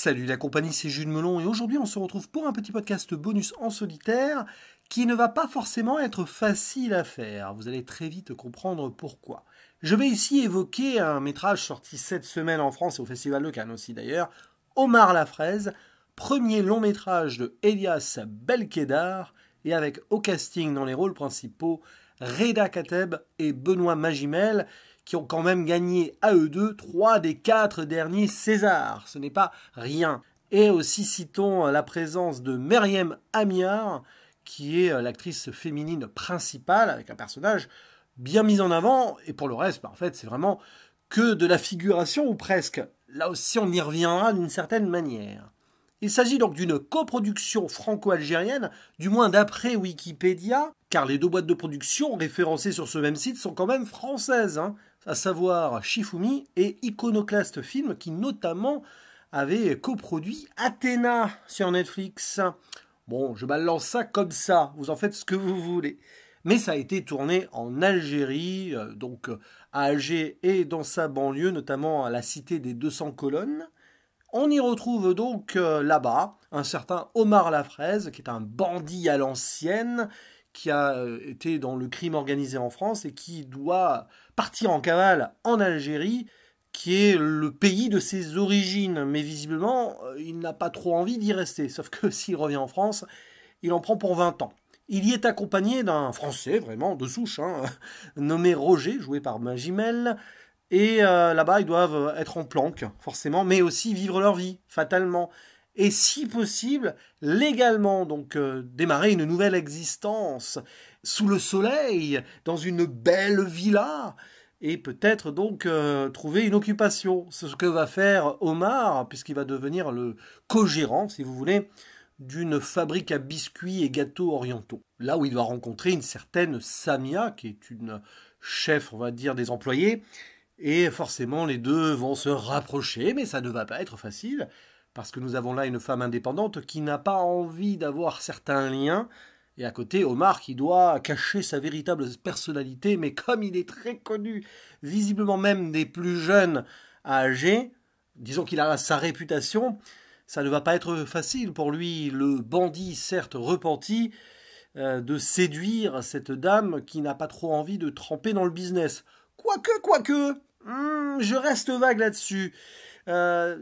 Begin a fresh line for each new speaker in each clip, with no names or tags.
Salut la compagnie, c'est Jules Melon et aujourd'hui on se retrouve pour un petit podcast bonus en solitaire qui ne va pas forcément être facile à faire. Vous allez très vite comprendre pourquoi. Je vais ici évoquer un métrage sorti cette semaine en France et au Festival de Cannes aussi d'ailleurs, Omar la fraise, premier long métrage de Elias Belkédar et avec au casting dans les rôles principaux Reda Kateb et Benoît Magimel, qui ont quand même gagné à eux deux 3 des 4 derniers Césars. Ce n'est pas rien. Et aussi citons la présence de Meriem Amiar, qui est l'actrice féminine principale, avec un personnage bien mis en avant. Et pour le reste, en fait, c'est vraiment que de la figuration, ou presque. Là aussi, on y reviendra d'une certaine manière. Il s'agit donc d'une coproduction franco-algérienne, du moins d'après Wikipédia, car les deux boîtes de production référencées sur ce même site sont quand même françaises, à savoir Shifumi et Iconoclast Film, qui notamment avaient coproduit Athéna sur Netflix. Bon, je balance ça comme ça, vous en faites ce que vous voulez. Mais ça a été tourné en Algérie, donc à Alger et dans sa banlieue, notamment à la cité des 200 colonnes. On y retrouve donc là-bas un certain Omar la fraise, qui est un bandit à l'ancienne, qui a été dans le crime organisé en France et qui doit partir en cavale en Algérie, qui est le pays de ses origines. Mais visiblement, il n'a pas trop envie d'y rester, sauf que s'il revient en France, il en prend pour 20 ans. Il y est accompagné d'un Français, vraiment, de souche, nommé Roger, joué par Magimel. Et là-bas, ils doivent être en planque, forcément, mais aussi vivre leur vie, fatalement. Et si possible, légalement, donc démarrer une nouvelle existence sous le soleil, dans une belle villa, et peut-être donc trouver une occupation. C'est ce que va faire Omar, puisqu'il va devenir le co-gérant, si vous voulez, d'une fabrique à biscuits et gâteaux orientaux. Là où il va rencontrer une certaine Samia, qui est une chef, on va dire, des employés. Et forcément, les deux vont se rapprocher, mais ça ne va pas être facile, parce que nous avons là une femme indépendante qui n'a pas envie d'avoir certains liens, et à côté, Omar qui doit cacher sa véritable personnalité, mais comme il est très connu, visiblement même des plus jeunes à Alger, disons qu'il a sa réputation, ça ne va pas être facile pour lui, le bandit certes repenti, de séduire cette dame qui n'a pas trop envie de tremper dans le business. Quoique, je reste vague là-dessus.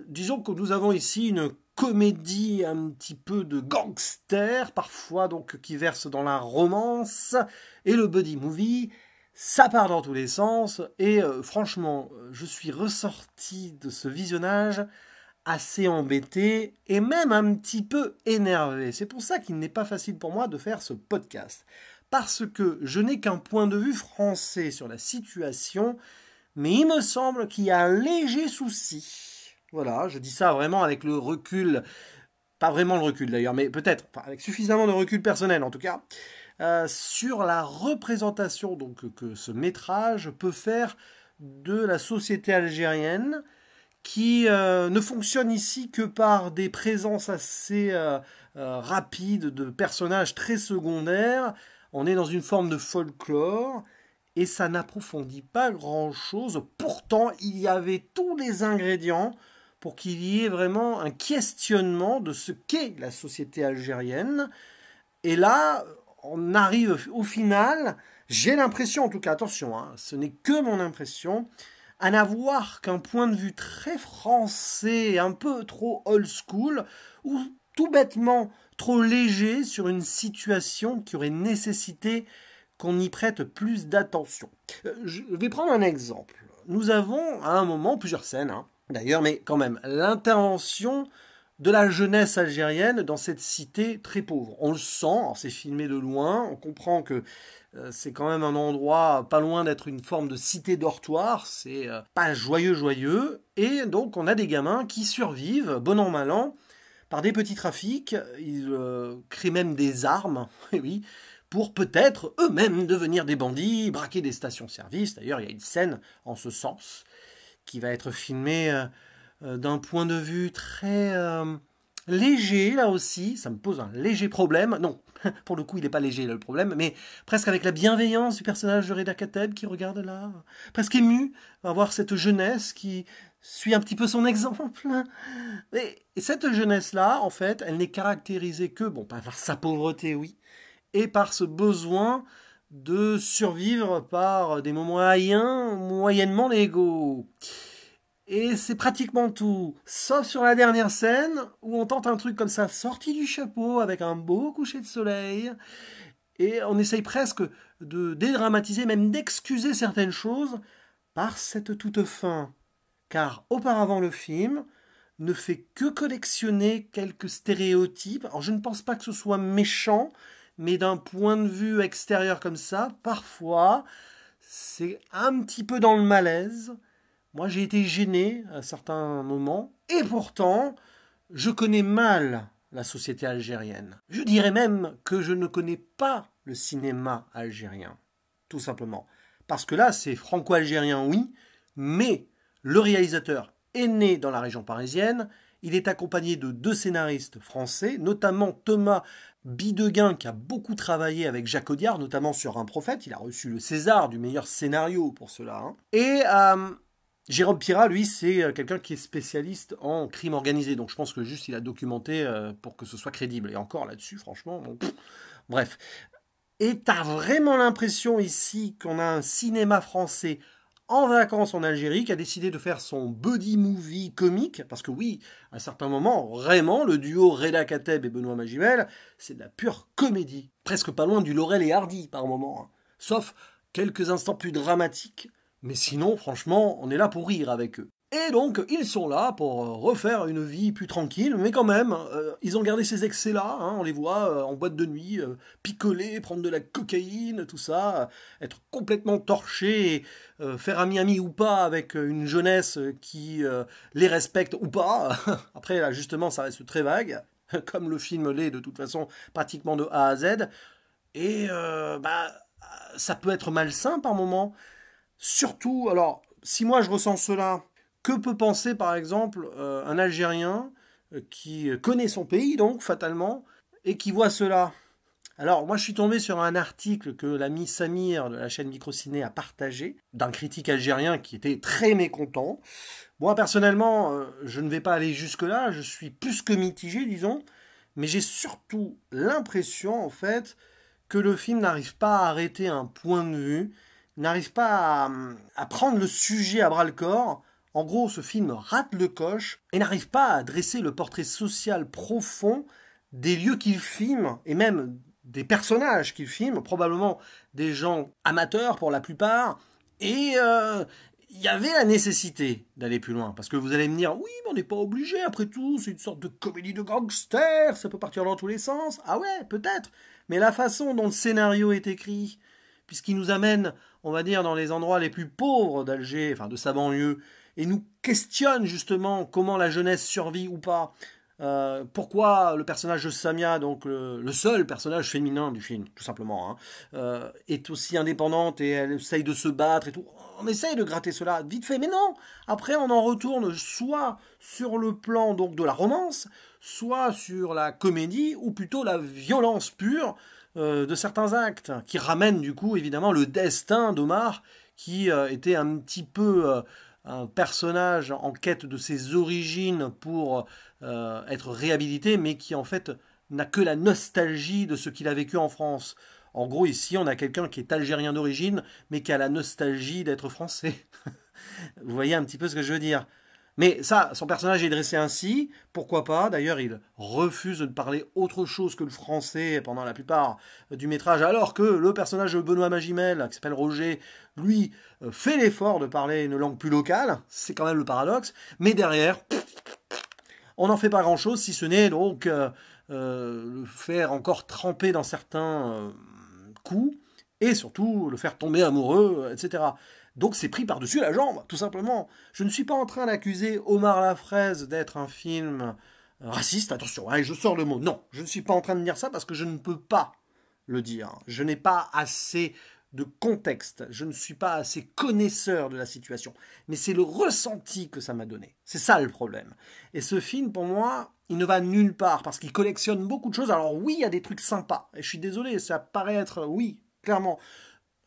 Disons que nous avons ici une comédie un petit peu de gangster, parfois donc qui verse dans la romance, et le buddy movie, ça part dans tous les sens, et franchement, je suis ressorti de ce visionnage assez embêté, et même un petit peu énervé. C'est pour ça qu'il n'est pas facile pour moi de faire ce podcast. Parce que je n'ai qu'un point de vue français sur la situation, mais il me semble qu'il y a un léger souci. Voilà, je dis ça vraiment avec le recul, pas vraiment le recul d'ailleurs, mais peut-être, avec suffisamment de recul personnel en tout cas, sur la représentation donc, que ce métrage peut faire de la société algérienne, qui ne fonctionne ici que par des présences assez rapides de personnages très secondaires. On est dans une forme de folklore, et ça n'approfondit pas grand-chose. Pourtant, il y avait tous les ingrédients pour qu'il y ait vraiment un questionnement de ce qu'est la société algérienne. Et là, on arrive au final, j'ai l'impression, en tout cas, attention, ce n'est que mon impression, à n'avoir qu'un point de vue très français, un peu trop old school, ou tout bêtement trop léger sur une situation qui aurait nécessité qu'on y prête plus d'attention. Je vais prendre un exemple. Nous avons à un moment, plusieurs scènes d'ailleurs, mais quand même, l'intervention de la jeunesse algérienne dans cette cité très pauvre. On le sent, c'est filmé de loin, on comprend que c'est quand même un endroit pas loin d'être une forme de cité dortoir, c'est pas joyeux, et donc on a des gamins qui survivent, bon an mal an, par des petits trafics, ils créent même des armes, oui, pour peut-être eux-mêmes devenir des bandits, braquer des stations-service. D'ailleurs, il y a une scène en ce sens qui va être filmée d'un point de vue très léger, là aussi. Ça me pose un léger problème. Non, pour le coup, il n'est pas léger, là, le problème, mais presque avec la bienveillance du personnage de Reda Kateb qui regarde là, presque ému à voir cette jeunesse qui suis un petit peu son exemple. Et cette jeunesse-là, en fait, elle n'est caractérisée que, bon, par sa pauvreté, oui, et par ce besoin de survivre par des moyens moyennement légaux. Et c'est pratiquement tout, sauf sur la dernière scène, où on tente un truc comme ça, sorti du chapeau, avec un beau coucher de soleil, et on essaye presque de dédramatiser, même d'excuser certaines choses, par cette toute fin. Car auparavant le film ne fait que collectionner quelques stéréotypes. Alors je ne pense pas que ce soit méchant, mais d'un point de vue extérieur comme ça, parfois, c'est un petit peu dans le malaise. Moi, j'ai été gêné à certains moments, et pourtant, je connais mal la société algérienne. Je dirais même que je ne connais pas le cinéma algérien, tout simplement. Parce que là, c'est franco-algérien, oui, mais le réalisateur est né dans la région parisienne, il est accompagné de 2 scénaristes français, notamment Thomas Bidegain, qui a beaucoup travaillé avec Jacques Audiard, notamment sur Un prophète. Il a reçu le César du meilleur scénario pour cela. Et Jérôme Pira, lui, c'est quelqu'un qui est spécialiste en crime organisé. Donc je pense que juste il a documenté pour que ce soit crédible. Et encore là-dessus, franchement, bon, bref. Et t'as vraiment l'impression ici qu'on a un cinéma français en vacances en Algérie, qui a décidé de faire son buddy movie comique, parce que oui, à certains moments, vraiment, le duo Reda Kateb et Benoît Magimel, c'est de la pure comédie. Presque pas loin du Laurel et Hardy par moment. Sauf quelques instants plus dramatiques, mais sinon, franchement, on est là pour rire avec eux. Et donc, ils sont là pour refaire une vie plus tranquille, mais quand même, ils ont gardé ces excès-là, on les voit en boîte de nuit, picoler, prendre de la cocaïne, tout ça, être complètement torchés, faire ami ou pas avec une jeunesse qui les respecte ou pas. Après, là, justement, ça reste très vague, comme le film l'est de toute façon, pratiquement de A à Z. Et ça peut être malsain par moments. Surtout, alors, si moi je ressens cela, que peut penser par exemple un Algérien qui connaît son pays, donc fatalement, et qui voit cela? Alors, moi je suis tombé sur un article que l'ami Samir de la chaîne Microciné a partagé, d'un critique algérien qui était très mécontent. Moi personnellement, je ne vais pas aller jusque-là, je suis plus que mitigé, disons, mais j'ai surtout l'impression, en fait, que le film n'arrive pas à arrêter un point de vue, n'arrive pas à prendre le sujet à bras-le-corps. En gros, ce film rate le coche et n'arrive pas à dresser le portrait social profond des lieux qu'il filme et même des personnages qu'il filme, probablement des gens amateurs pour la plupart. Et il y avait la nécessité d'aller plus loin. Parce que vous allez me dire, oui, mais on n'est pas obligé, après tout, c'est une sorte de comédie de gangster, ça peut partir dans tous les sens. Ah ouais, peut-être. Mais la façon dont le scénario est écrit, puisqu'il nous amène, on va dire, dans les endroits les plus pauvres d'Alger, enfin de sa banlieue, et nous questionne justement comment la jeunesse survit ou pas. Pourquoi le personnage de Samia, donc le seul personnage féminin du film, tout simplement, est aussi indépendante et elle essaye de se battre et tout. On essaye de gratter cela vite fait, mais non. Après, on en retourne soit sur le plan donc de la romance, soit sur la comédie, ou plutôt la violence pure de certains actes, qui ramènent du coup évidemment le destin d'Omar, qui était un petit peu un personnage en quête de ses origines pour être réhabilité, mais qui en fait n'a que la nostalgie de ce qu'il a vécu en France. En gros, ici, on a quelqu'un qui est algérien d'origine, mais qui a la nostalgie d'être français. Vous voyez un petit peu ce que je veux dire. Mais ça, son personnage est dressé ainsi, pourquoi pas. D'ailleurs, il refuse de parler autre chose que le français pendant la plupart du métrage, alors que le personnage de Benoît Magimel, qui s'appelle Roger, lui, fait l'effort de parler une langue plus locale. C'est quand même le paradoxe. Mais derrière, on n'en fait pas grand-chose, si ce n'est donc le faire encore tremper dans certains coups, et surtout le faire tomber amoureux, etc. Donc c'est pris par-dessus la jambe, tout simplement. Je ne suis pas en train d'accuser Omar Lafraise d'être un film raciste, attention, allez, je sors le mot. Non, je ne suis pas en train de dire ça parce que je ne peux pas le dire. Je n'ai pas assez de contexte, je ne suis pas assez connaisseur de la situation. Mais c'est le ressenti que ça m'a donné. C'est ça le problème. Et ce film, pour moi, il ne va nulle part parce qu'il collectionne beaucoup de choses. Alors oui, il y a des trucs sympas. Et je suis désolé, ça paraît être, oui, clairement,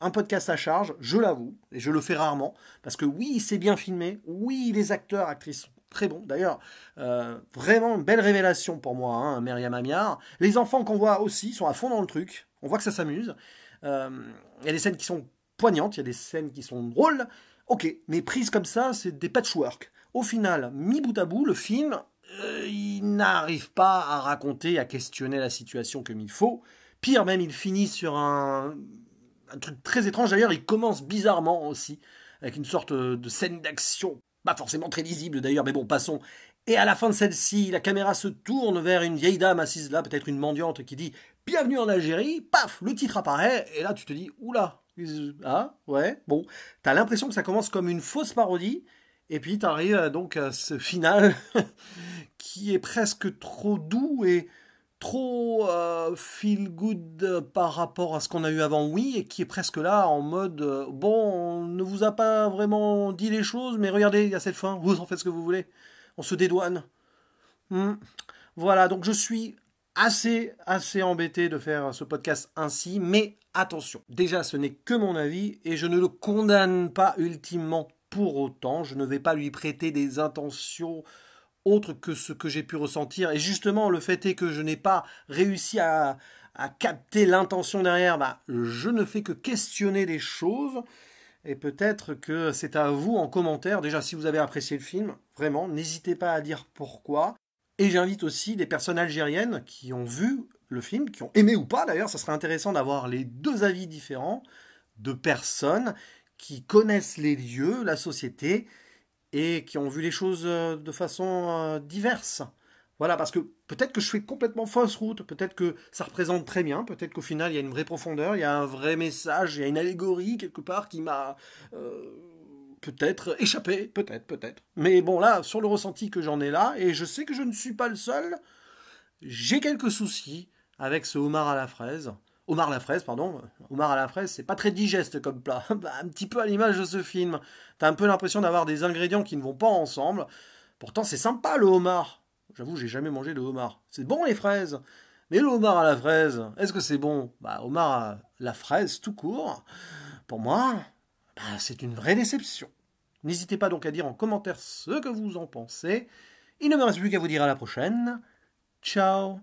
un podcast à charge, je l'avoue, et je le fais rarement, parce que oui, c'est bien filmé, oui, les acteurs, actrices sont très bons. D'ailleurs, vraiment une belle révélation pour moi, hein, Myriam Amiard. Les enfants qu'on voit aussi sont à fond dans le truc, on voit que ça s'amuse. Il y a des scènes qui sont poignantes, il y a des scènes qui sont drôles. Ok, mais prises comme ça, c'est des patchwork. Au final, mis bout à bout, le film, il n'arrive pas à raconter, à questionner la situation comme il faut. Pire même, il finit sur un truc très étrange. D'ailleurs, il commence bizarrement aussi, avec une sorte de scène d'action, pas forcément très lisible d'ailleurs, mais bon, passons. Et à la fin de celle-ci, la caméra se tourne vers une vieille dame assise là, peut-être une mendiante, qui dit « Bienvenue en Algérie », paf, le titre apparaît, et là tu te dis « Oula, ah, ouais, bon ». T'as l'impression que ça commence comme une fausse parodie, et puis t'arrives donc à ce final qui est presque trop doux et trop feel good par rapport à ce qu'on a eu avant, oui, et qui est presque là en mode bon, on ne vous a pas vraiment dit les choses, mais regardez, il y a cette fin, vous en faites ce que vous voulez, on se dédouane. Voilà, donc je suis assez embêté de faire ce podcast ainsi, mais attention, déjà ce n'est que mon avis et je ne le condamne pas ultimement pour autant, je ne vais pas lui prêter des intentions autre que ce que j'ai pu ressentir. Et justement, le fait est que je n'ai pas réussi à capter l'intention derrière. Bah, je ne fais que questionner les choses. Et peut-être que c'est à vous en commentaire. Déjà, si vous avez apprécié le film, vraiment, n'hésitez pas à dire pourquoi. Et j'invite aussi les personnes algériennes qui ont vu le film, qui ont aimé ou pas d'ailleurs. Ça serait intéressant d'avoir les deux avis différents de personnes qui connaissent les lieux, la société, et qui ont vu les choses de façon diverse. Voilà, parce que peut-être que je fais complètement fausse route, peut-être que ça représente très bien, peut-être qu'au final il y a une vraie profondeur, il y a un vrai message, il y a une allégorie quelque part qui m'a peut-être échappé, peut-être. Mais bon là, sur le ressenti que j'en ai là, et je sais que je ne suis pas le seul, j'ai quelques soucis avec ce homard à la fraise. Homard à la fraise, pardon. Homard à la fraise, c'est pas très digeste comme plat. Un petit peu à l'image de ce film. T'as un peu l'impression d'avoir des ingrédients qui ne vont pas ensemble. Pourtant, c'est sympa le homard. J'avoue, j'ai jamais mangé de homard. C'est bon les fraises. Mais le homard à la fraise, est-ce que c'est bon? Bah, homard à la fraise tout court, pour moi, bah, c'est une vraie déception. N'hésitez pas donc à dire en commentaire ce que vous en pensez. Il ne me reste plus qu'à vous dire à la prochaine. Ciao.